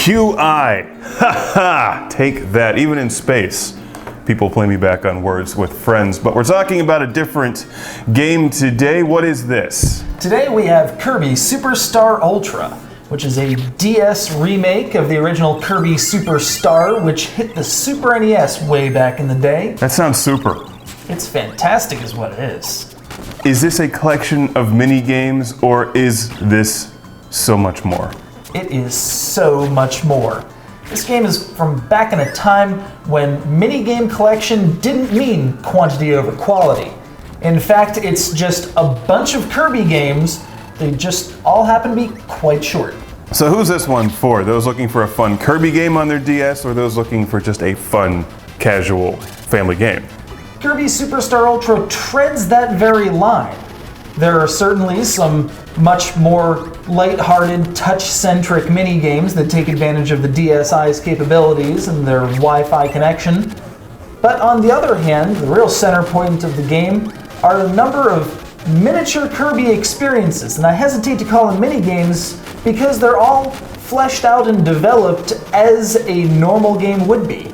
QI. Ha ha! Take that. Even in space, people play me back on words with friends. But we're talking about a different game today. What is this? Today we have Kirby Super Star Ultra, which is a DS remake of the original Kirby Super Star, which hit the Super NES way back in the day. That sounds super. It's fantastic is what it is. Is this a collection of mini games, or is this so much more? It is so much more. This game is from back in a time when minigame collection didn't mean quantity over quality. In fact, it's just a bunch of Kirby games. They just all happen to be quite short. So who's this one for? Those looking for a fun Kirby game on their DS, or those looking for just a fun, casual family game? Kirby Super Star Ultra treads that very line. There are certainly some much more light-hearted, touch-centric mini-games that take advantage of the DSi's capabilities and their Wi-Fi connection. But on the other hand, the real center point of the game are a number of miniature Kirby experiences, and I hesitate to call them mini-games because they're all fleshed out and developed as a normal game would be.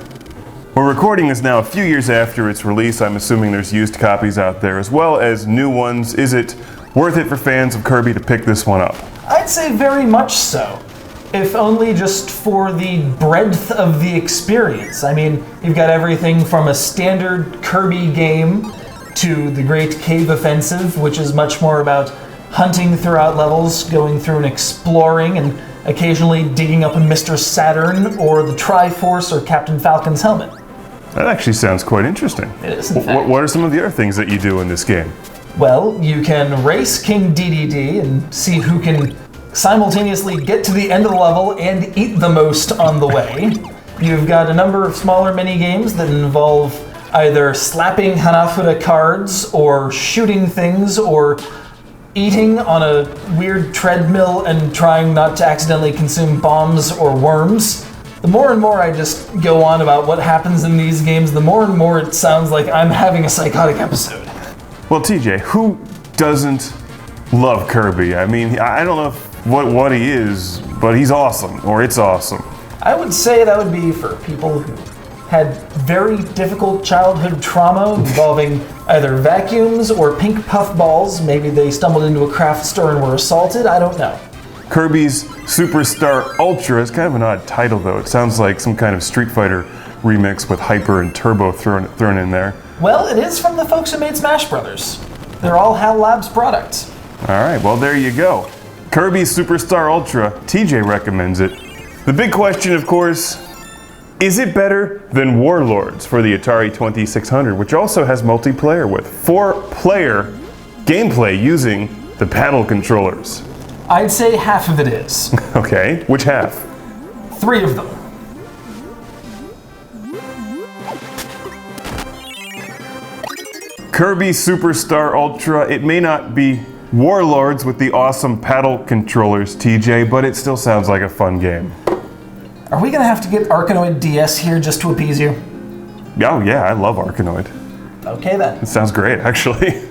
We're recording this now a few years after its release. I'm assuming there's used copies out there as well as new ones. Is it worth it for fans of Kirby to pick this one up? I'd say very much so, if only just for the breadth of the experience. I mean, you've got everything from a standard Kirby game to the Great Cave Offensive, which is much more about hunting throughout levels, going through and exploring, and occasionally digging up a Mr. Saturn or the Triforce or Captain Falcon's helmet. That actually sounds quite interesting. It is, in fact. What are some of the other things that you do in this game? Well, you can race King Dedede and see who can simultaneously get to the end of the level and eat the most on the way. You've got a number of smaller mini-games that involve either slapping Hanafuda cards or shooting things or eating on a weird treadmill and trying not to accidentally consume bombs or worms. The more and more I just go on about what happens in these games, the more and more it sounds like I'm having a psychotic episode. Well, TJ, who doesn't love Kirby? I mean, I don't know what he is, but he's awesome, or it's awesome. I would say that would be for people who had very difficult childhood trauma involving either vacuums or pink puffballs. Maybe they stumbled into a craft store and were assaulted. I don't know. Kirby's Super Star Ultra is kind of an odd title, though. It sounds like some kind of Street Fighter remix with Hyper and Turbo thrown in there. Well, it is from the folks who made Smash Brothers. They're all HAL Labs products. All right, well, there you go. Kirby Super Star Ultra, TJ recommends it. The big question, of course, is it better than Warlords for the Atari 2600, which also has multiplayer with 4-player gameplay using the paddle controllers? I'd say half of it is. Okay, which half? 3 of them. Kirby Super Star Ultra, it may not be Warlords with the awesome paddle controllers, TJ, but it still sounds like a fun game. Are we gonna have to get Arkanoid DS here just to appease you? Oh yeah, I love Arkanoid. Okay then. It sounds great, actually.